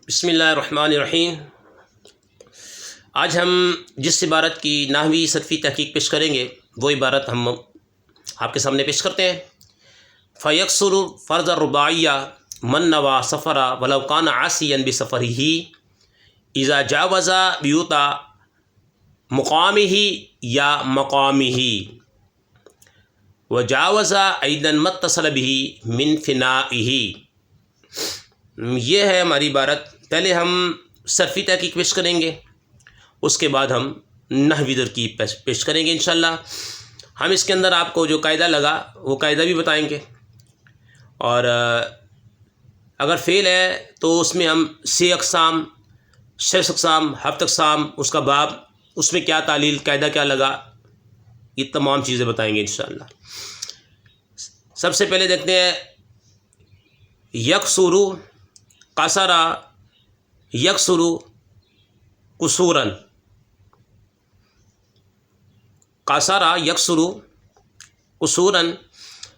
بسم اللہ الرحمن الرحیم۔ آج ہم جس عبارت کی نحوی صرفی تحقیق پیش کریں گے وہ عبارت ہم آپ کے سامنے پیش کرتے ہیں۔ فیکسر فرض الرباعیہ من نوا سفرا ولو کان عاصیا بسفرہ اذا جاوز بیوتا مقامہ یا مقامہ وجاوز ایضا ما اتصل به من فنائہ۔ یہ ہے ہماری عبارت۔ پہلے ہم صرفی تحقیق پیش کریں گے، اس کے بعد ہم نحوی ترکیب پیش کریں گے انشاءاللہ۔ ہم اس کے اندر آپ کو جو قاعدہ لگا وہ قاعدہ بھی بتائیں گے، اور اگر فعل ہے تو اس میں ہم 6 اقسام، 6 اقسام، 7 اقسام، اس کا باب، اس میں کیا تعلیل، قاعدہ کیا لگا، یہ تمام چیزیں بتائیں گے انشاءاللہ۔ سب سے پہلے دیکھتے ہیں یکسرو قصرا یکسرو قصوراً، قصرا یکسرو قصوراً،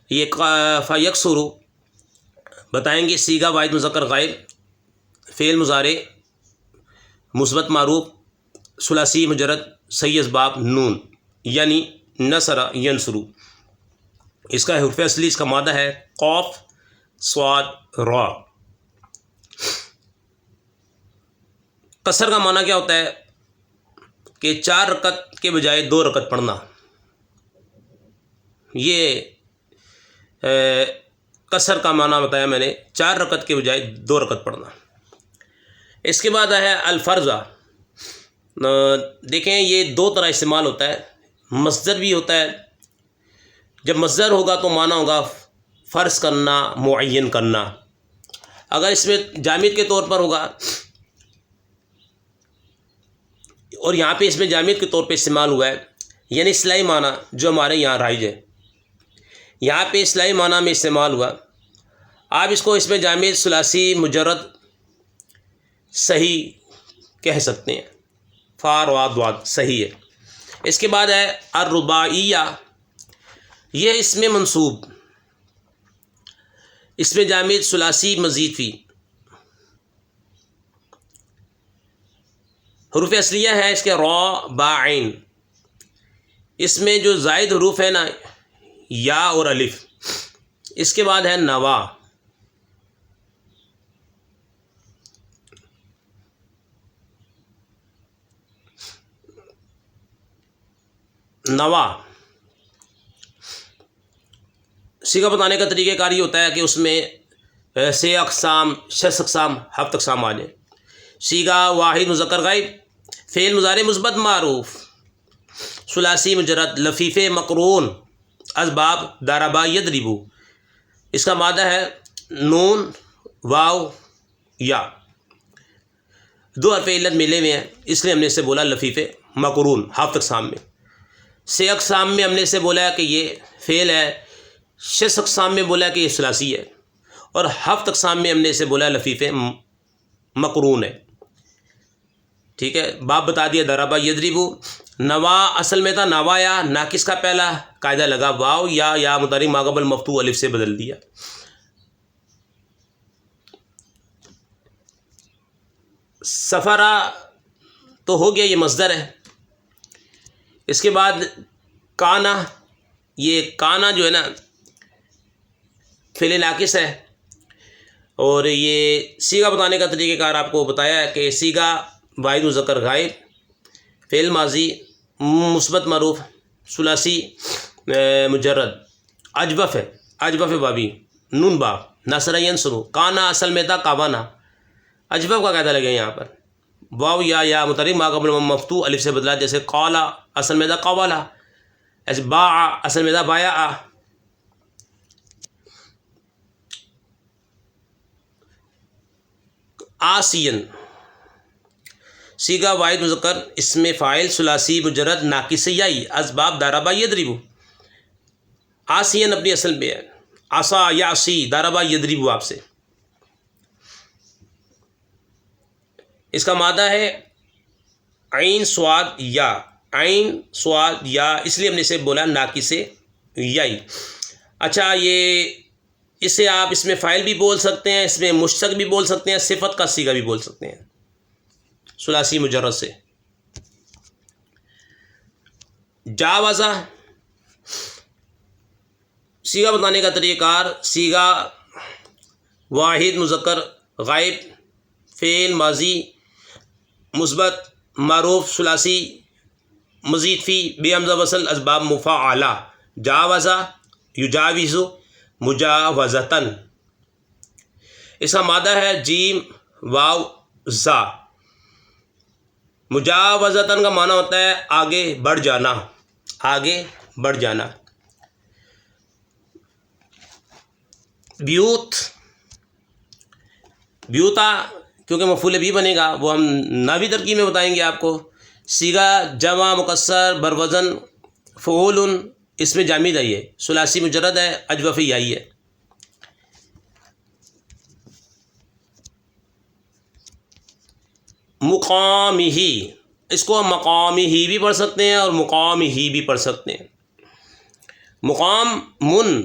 یہ فیکسرو بتائیں گے صیغہ واحد مذکر غائب، فعل مضارع مثبت معروف ثلاثی مجرد صحیح اسباب نون، یعنی نصر ینصرو۔ اس کا حرف اصلی، اس کا مادہ ہے قاف صاد را۔ قصر کا معنی کیا ہوتا ہے کہ 4 رکعت کے بجائے 2 رکعت پڑھنا۔ یہ قصر کا معنی بتایا میں نے، 4 رکعت کے بجائے 2 رکعت پڑھنا۔ اس کے بعد ہے الفرضہ۔ دیکھیں یہ 2 طرح استعمال ہوتا ہے، مصدر بھی ہوتا ہے۔ جب مصدر ہوگا تو معنی ہوگا فرض کرنا، معین کرنا۔ اگر اس میں جامد کے طور پر ہوگا، اور یہاں پہ اس میں جامد کے طور پہ استعمال ہوا ہے، یعنی اصطلاحی معنی جو ہمارے یہاں رائج ہے، یہاں پہ اصطلاحی معنی میں استعمال ہوا۔ آپ اس کو اس میں جامد ثلاثی مجرد صحیح کہہ سکتے ہیں، فار واد واد صحیح ہے۔ اس کے بعد ہے الرباعیہ، یہ اس میں منصوب، اس میں جامد ثلاثی مزید فی، حروف اصلیہ ہے اس کے را با عین، اس میں جو زائد حروف ہے نا یا اور الف، اس کے بعد ہے نوا، نوا صیغہ بتانے کا طریقہ کار یہ ہوتا ہے کہ اس میں 6 اقسام، 6 اقسام، 7 اقسام آ جائیں۔ صیغہ واحد مذکر غائب، فعل مضارع مثبت معروف ثلاثی مجرد لفیف مقرون اسباب ضربا یضرب، اس کا مادہ ہے نون واو یا، 2 حرف علت ملے ہوئے ہیں، اس لیے ہم نے اسے بولا لفیف مقرون۔ 7 اقسام میں، 6 اقسام میں ہم نے اسے بولا کہ یہ فعل ہے، 6 اقسام میں بولا کہ یہ ثلاثی ہے، اور 7 اقسام میں ہم نے اسے بولا لفیف مقرون ہے۔ ٹھیک ہے، باب بتا دیا ضربا یضرب۔ نوا اصل میں تھا نوایا، ناقص کا پہلا قاعدہ لگا واو یا مضارع ما قبل مفتوح الف سے بدل دیا۔ سفرا تو ہو گیا، یہ مصدر ہے۔ اس کے بعد کانا، یہ کانا جو ہے نا فعل ناقص ہے، اور یہ صیغہ بتانے کا طریقہ کار آپ کو بتایا ہے کہ صیغہ واحد مذکر غائب، فعل ماضی مثبت معروف ثلاثی مجرد، اجوف ہے، اجوف بابی نون با نصر ینصر۔ کانا اصل میں تھا کاوانا، اجوف کا قاعدہ لگے یہاں پر، واو یا مضارع ما قبل مفتوح الف سے بدلا، جیسے قالا اصل میں تھا قوالا، ایسے باع اصل میں تھا بایا۔ آسین صیغہ واحد مذکر اسم فاعل ثلاثی مجرد ناقص یائی اسباب ضربا یضرب۔ آسین اپنی اصل میں ہے عصا یعصی ضربا یضرب آپ سے، اس کا مادہ ہے عین صاد یا، عین صاد یا، اس لیے ہم نے اسے بولا ناقص یائی۔ اچھا، یہ اسے آپ اس میں فاعل بھی بول سکتے ہیں، اس میں مشتق بھی بول سکتے ہیں، صفت کا صیغہ بھی بول سکتے ہیں ثلاثی مجرد سے۔ جاوزہ صیغہ بتانے کا طریقہ کار، صیغہ واحد مذکر غائب، فعل ماضی مثبت معروف ثلاثی مزید فی بے حمزہ وصل اسباب مفعلہ، جاوزہ یجاوز مجاوزتاً۔ اس کا مادہ ہے جیم واو زا۔ مجاوزتاً کا معنی ہوتا ہے آگے بڑھ جانا، آگے بڑھ جانا۔ بیوت، بیوتا کیونکہ مفعول بھی بنے گا، وہ ہم نحوی ترکیب میں بتائیں گے آپ کو۔ صیغہ جمع مکسر بروزن فعول، اس میں جامد ہے، یہ ثلاثی مجرد ہے، اجوف یائی ہے۔ مقامی ہی، اس کو ہم مقامی ہی بھی پڑھ سکتے ہیں اور مقامی ہی بھی پڑھ سکتے ہیں۔ مقام من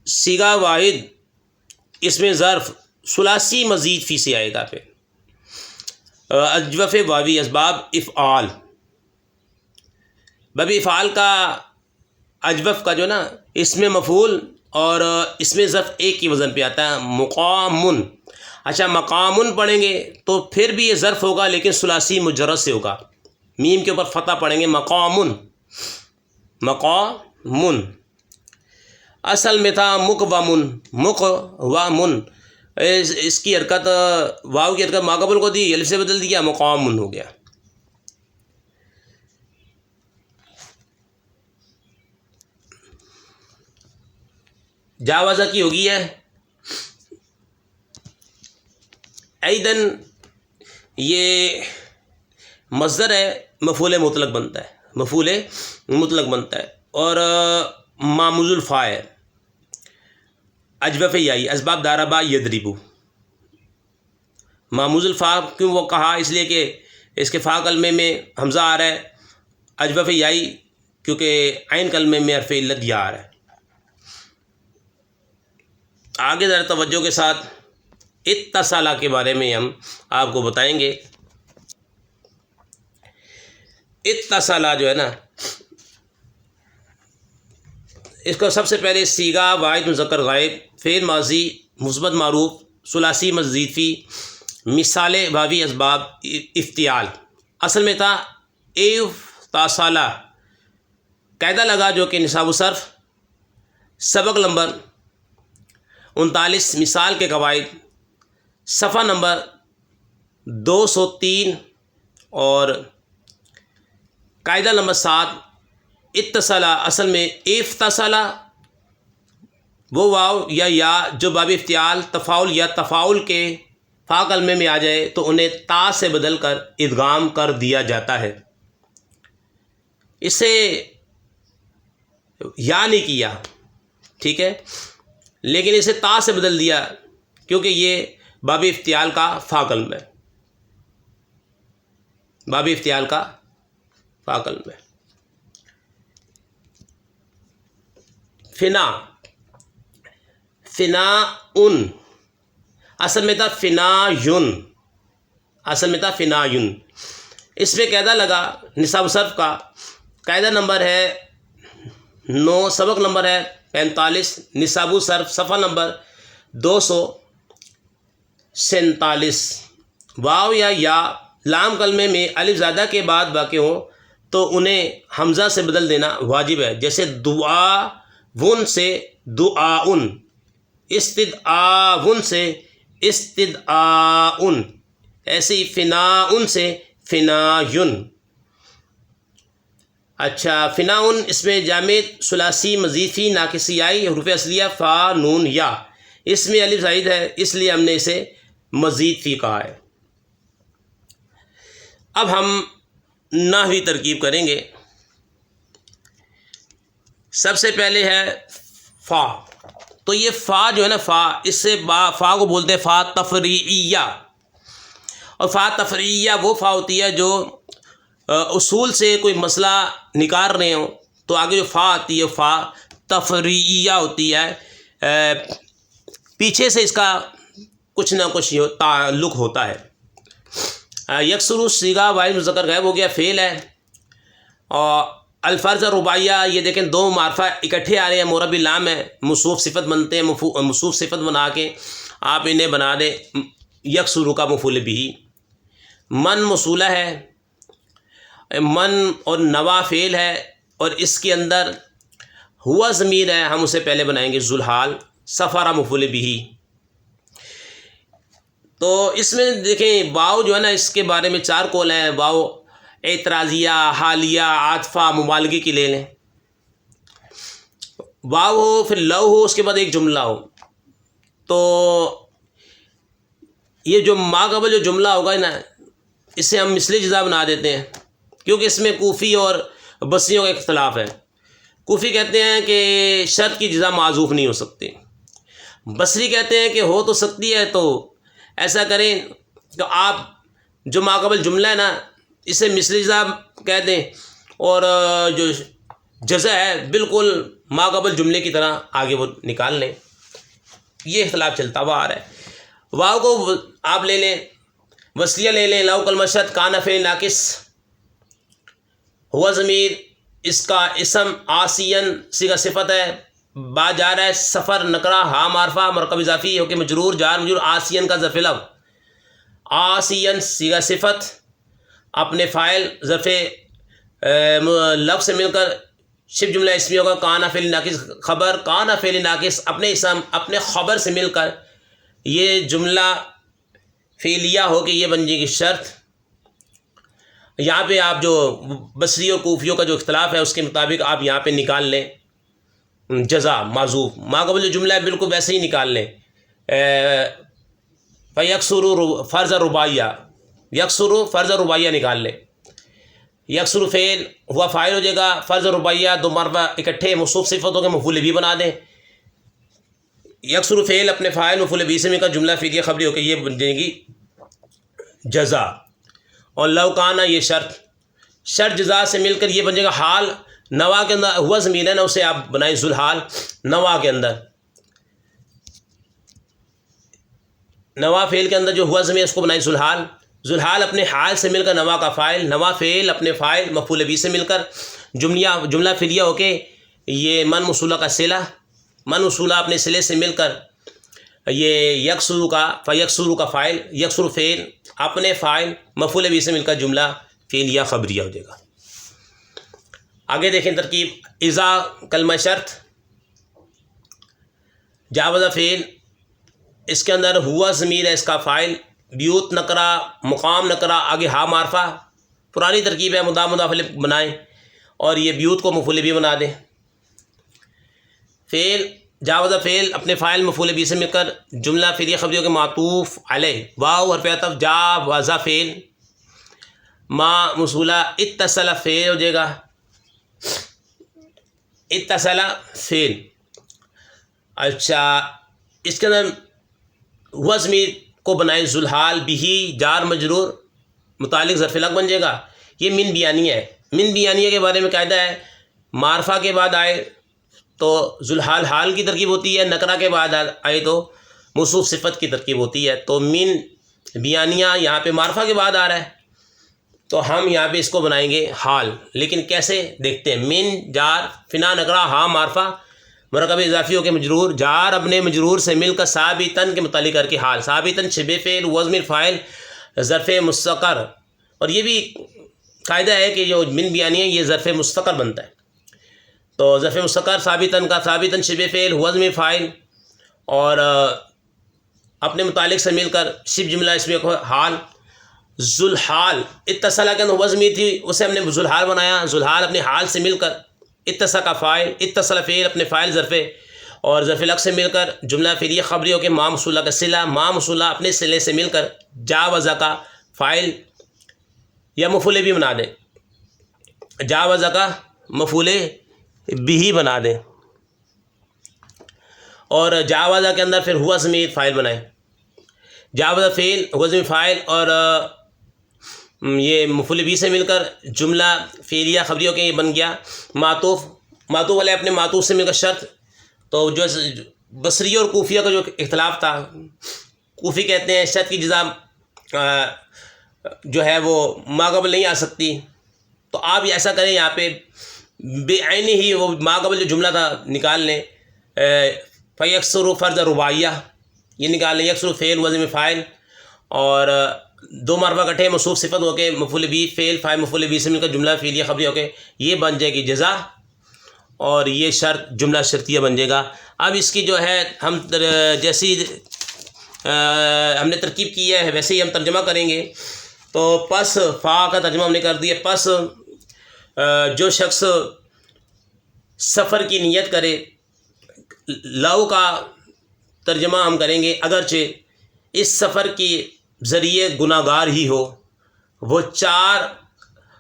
صیغہ واحد، اس میں ظرف ثلاثی مزید فی سے آئے گا، پھر اجوف واوی اسباب افعال، باب افعال کا اجوف کا جو نا اس میں مفعول اور اس میں ظرف ایک کی وزن پہ آتا ہے، مقامن۔ اچھا مقامن پڑھیں گے تو پھر بھی یہ ظرف ہوگا لیکن ثلاثی مجرد سے ہوگا، میم کے اوپر فتح پڑھیں گے، مقامن، مقامن۔ اصل میں تھا مقوامن، مقوامن، اس کی حرکت واو کی حرکت ماقبل کو دی، الف سے بدل دیا، مقامن ہو گیا۔ جاوزہ کی ہوگی ہے ایدن، یہ مصدر ہے، مفعول مطلق بنتا ہے، مفعول مطلق بنتا ہے، اور معمول الفاء ہے، اجوف یائی اسباب داربا یدربو۔ معمول الفاء کیوں وہ کہا؟ اس لیے کہ اس کے فا کلمے میں حمزہ آ رہا ہے، اجوف یائی کیونکہ عین کلمے میں حرف علت یا آ رہا ہے۔ آگے ذرا توجہ کے ساتھ اتصالہ کے بارے میں ہم آپ کو بتائیں گے۔ اتصالہ جو ہے نا، اس کو سب سے پہلے صیغہ واحد مذکر غائب، فعل ماضی مثبت معروف ثلاثی مزید فی، مثال واوی اسباب افتعال۔ اصل میں تھا اتصالہ، قاعدہ لگا جو کہ نصاب الصرف سبق نمبر 39 مثال کے قواعد صفحہ نمبر 203 اور قاعدہ نمبر 7۔ اتصالہ اصل میں افتصالہ، وہ واو یا جو باب افتعال تفاعل یا تفاعل کے فا کلمے میں آ جائے تو انہیں تا سے بدل کر ادغام کر دیا جاتا ہے۔ اسے یا نہیں کیا، ٹھیک ہے، لیکن اسے تا سے بدل دیا کیونکہ یہ باب افتعال کا فا کلمہ ہے، باب افتعال کا فا کلمہ ہے۔ فنا، فنا ان، اصل میں تھا فنا یون، اصل میں تھا فنا یون۔ اس میں قاعدہ لگا نصاب صرف کا، قاعدہ نمبر ہے 9، سبق نمبر ہے 45، نصاب صرف صفحہ نمبر 247۔ واو یا لام کلمے میں الف زیادہ کے بعد واقع ہوں تو انہیں حمزہ سے بدل دینا واجب ہے، جیسے دعاون سے دعاؤن، استدعاون سے استدعاؤن، ایسے ہی فناؤن سے فنایون۔ اچھا فناؤن، اس میں جامد ثلاثی مزید فی ناقصی آئی، حروف اصلیہ فا نون یا، اس میں الف زائد ہے اس لیے ہم نے اسے مزید فی کہا ہے۔ اب ہم نحوی ترکیب کریں گے۔ سب سے پہلے ہے فا، تو یہ فا جو ہے نا، فا، اس سے فا کو بولتے ہیں فا تفریعیہ، اور فا تفریعیہ وہ فا ہوتی ہے جو اصول سے کوئی مسئلہ نکال رہے ہوں تو آگے جو فا آتی ہے فا تفریعیہ ہوتی ہے۔ پیچھے سے اس کا کچھ نہ کچھ تعلق ہوتا ہے۔ یکسر صیغہ واحد مذکر غائب ہو گیا، فعل ہے، اور الفرض رباعیہ یہ دیکھیں دو معرفہ اکٹھے آ رہے ہیں، مربی لام ہے، موصوف صفت بنتے ہیں، موصوف صفت بنا کے آپ انہیں بنا دیں یکسر کا مفعول بھی۔ من موصولہ ہے، من اور نوا فعل ہے، اور اس کے اندر ہوا ضمیر ہے، ہم اسے پہلے بنائیں گے ذوالحال، سفر مفعول بھی۔ تو اس میں دیکھیں واو جو ہے نا، اس کے بارے میں 4 قول ہیں۔ واو اعتراضیہ، حالیہ، عاطفہ، مبالغے کی لے لیں۔ واو ہو، پھر لو ہو، اس کے بعد ایک جملہ ہو، تو یہ جو ما قبل جو جملہ ہوگا نا، اسے ہم مثلی جزا بنا دیتے ہیں، کیونکہ اس میں کوفی اور بصریوں کا اختلاف ہے۔ کوفی کہتے ہیں کہ شرط کی جزا معذوف نہیں ہو سکتی، بصری کہتے ہیں کہ ہو تو سکتی ہے۔ تو ایسا کریں تو آپ جو ما قبل جملہ ہے نا، اسے مثلی جزا کہہ دیں، اور جو جزا ہے بالکل ما قبل جملے کی طرح آگے وہ نکال لیں۔ یہ اختلاف چلتا ہوا آ رہا ہے۔ واو کو آپ لے لیں، وصلیہ لے لیں، لو کلمہ شرط، کان فعل ناقص، ہوا ضمیر، اس کا اسم آسین صیغہ صفت ہے، با جا رہا ہے، سفر نکرہ، ہاں معرفہ، مرکب اضافی ہو کے مجرور، جار مجرور، آسین کا ظرف لو، آسین صیغہ صفت، اپنے فاعل ظرف لفظ سے مل کر شبہ جملہ اسمی ہوگا، کان فعل ناقص، خبر کان فعل ناقص، اپنے اسم اپنے خبر سے مل کر یہ جملہ فعلیہ ہو کے یہ بن جائے گی شرط۔ یہاں پہ آپ جو بصری اور کوفیوں کا جو اختلاف ہے اس کے مطابق آپ یہاں پہ نکال لیں جزا معذوف، ما قبل جو جملہ ہے بالکل ویسے ہی نکال لیں۔ فیکسر فرض رباعیہ، یکسر فرض رباعیہ نکال لیں۔ یکسر فعل ہوا فاعل ہو جائے گا، فرض رباعیہ دو مرتبہ اکٹھے موصوف صفتوں کے مفعول بھی بنا دیں۔ یکسر فعل اپنے فاعل مفعول بھی سے مل کر جملہ فعلیہ خبری ہو کے یہ بن جائے گی جزا، اور لو کانا یہ شرط، شرط جزا سے مل کر یہ بن جائے گا حال۔ نوا کے اندر ہوا ضمیر ہے نا، اسے آپ بنائیں ذوالحال، نوا کے اندر، نوا فعل کے اندر جو ہوا ضمیر اس کو بنائیں ذوالحال، ذوالحال اپنے حال سے مل کر نوا کا فاعل، نوا فعل اپنے فاعل مفعول بھی سے مل کر جملہ فعلیہ ہو کے یہ من موصولہ کا صلہ، من موصولہ اپنے صلے سے مل کر یہ یکسر کا فیکسر کا فاعل، یکسر فعل اپنے فاعل مفعول بھی سے مل کر جملہ فعلیہ خبریہ ہو جائے گا۔ آگے دیکھیں ترکیب، اذا کلمہ شرط، جاوزہ فعل، اس کے اندر ہوا ضمیر ہے، اس کا فاعل، بیوت نکرہ، مقام نکرہ، آگے ہا معرفہ، پرانی ترکیب ہے، مضاف مضاف الیہ بنائیں اور یہ بیوت کو مفعول بھی بنا دیں۔ فعل جاوزہ فعل اپنے فاعل مفعول بھی سے مل کر جملہ فعلیہ خبریوں کے معطوف علیہ، واو حرف عطف، جاوزہ فعل، ما موصولہ، اتصل فعل ہو جائے گا، اتصل فعل۔ اچھا، اس کے اندر ہوا ضمیر کو بنائیں ذوالحال، بھی جار مجرور، متعلق ظرف لگ بن جائے گا۔ یہ من بیانیہ ہے، من بیانیہ کے بارے میں قاعدہ ہے، معرفہ کے بعد آئے تو ذوالحال حال کی ترکیب ہوتی ہے، نکرہ کے بعد آئے تو موصوف صفت کی ترکیب ہوتی ہے۔ تو من بیانیہ یہاں پہ معرفہ کے بعد آ رہا ہے، تو ہم یہاں پہ اس کو بنائیں گے حال، لیکن کیسے دیکھتے ہیں۔ من جار، فنا نکرہ، ہاں معرفہ، مرکب اضافی ہو کے مجرور، جار اپنے مجرور سے مل کر ثابتاً کے متعلق کر کے حال، ثابتاً شبہ فعل، وزن فاعل، ظرف مستقر، اور یہ بھی قاعدہ ہے کہ جو من بیانی ہے یہ ظرف مستقر بنتا ہے، تو ظرف مستقر ثابتاً کا ثابتاً شبہ فعل، وزن فاعل، اور اپنے متعلق سے مل کر شبہ جملہ اس میں حال۔ ذوالحال اتصل کے اندر وزن تھی، اسے ہم نے ذوالحال بنایا، ذوالحال اپنے حال سے مل کر، اتصل کا فاعل، اتصل فعل اپنے فاعل ظرف اور ظرف لگ سے مل کر جملہ فعلیہ خبری ہو کے ما موصولہ کا صلہ، ما موصولہ اپنے صلے سے مل کر جاوزہ کا فاعل یا مفعول بھی بنا دیں، جاوزہ کا مفعول بھی بنا دیں، اور جاوزہ کے اندر پھر ہوا ضمیر فاعل بنائیں، جاوزہ فعل، ہوا ضمیر فاعل، اور یہ مفعول بھی سے مل کر جملہ فعلیہ خبری ہو کے یہ بن گیا معطوف، معطوف علیہ اپنے معطوف سے مل کر شرط، تو جو بصری اور کوفیہ کا جو اختلاف تھا، کوفی کہتے ہیں شد کی جزا جو ہے وہ ما قبل نہیں آ سکتی، تو آپ ایسا کریں یہاں پہ بے عینی ہی وہ ما قبل جو جملہ تھا نکال لیں، فیکسر فرض رباعیہ یہ نکال لیں، یکسر فعل وزن فاعل، اور دو مرتبہ کٹھے موصوف صفت ہو کے مفعول بھی فعل فاعل مفعول بھی سے مل کر جملہ فعلیہ خبریہ ہو کے یہ بن جائے گی جزا، اور یہ شرط جملہ شرطیہ بن جائے گا۔ اب اس کی جو ہے ہم جیسی ہم نے ترکیب کی ہے ویسے ہی ہم ترجمہ کریں گے۔ تو پس فا کا ترجمہ ہم نے کر دیا، پس جو شخص سفر کی نیت کرے، لو کا ترجمہ ہم کریں گے اگرچہ اس سفر کی ذریعے گناہ گار ہی ہو، وہ 4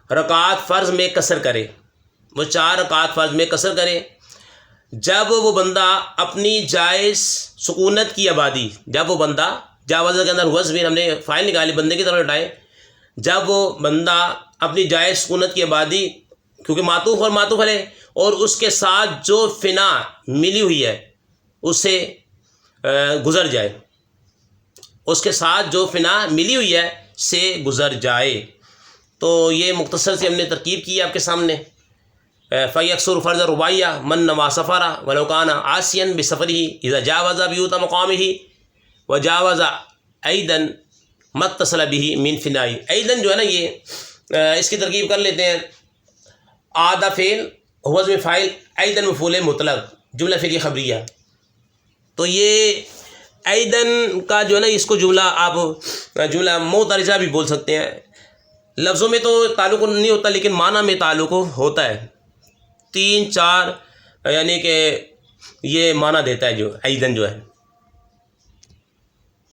رکعات فرض میں قصر کرے، وہ 4 رکعات فرض میں قصر کرے جب وہ بندہ اپنی جائز سکونت کی آبادی، جب وہ بندہ جاوزہ کے اندر وزن ہم نے فائل نکالی بندے کی طرف لٹائے، جب وہ بندہ اپنی جائز سکونت کی آبادی کیونکہ معطوف اور معطوف علیہ اور اس کے ساتھ جو فنا ملی ہوئی ہے اسے گزر جائے، اس کے ساتھ جو فنا ملی ہوئی ہے سے گزر جائے۔ تو یہ مختصر سی ہم نے ترکیب کی ہے آپ کے سامنے۔ فیکسر فرض رباعیہ من نوا سفرا ولو کان عاصیا بسفره اذا جاوز بیوت مقامه وجاوز ایضا ما اتصل به من فناء۔ ایضا جو ہے نا یہ اس کی ترکیب کر لیتے ہیں، آدھا فعل وزن فاعل ایضا مفعول مطلق جملہ فعلیہ خبریہ۔ تو یہ ایضاً کا جو ہے نا اس کو جملہ آپ جملہ معترضہ بھی بول سکتے ہیں، لفظوں میں تو تعلق نہیں ہوتا لیکن معنی میں تعلق ہوتا ہے، 3 4 یعنی کہ یہ معنی دیتا ہے جو ایضاً جو ہے۔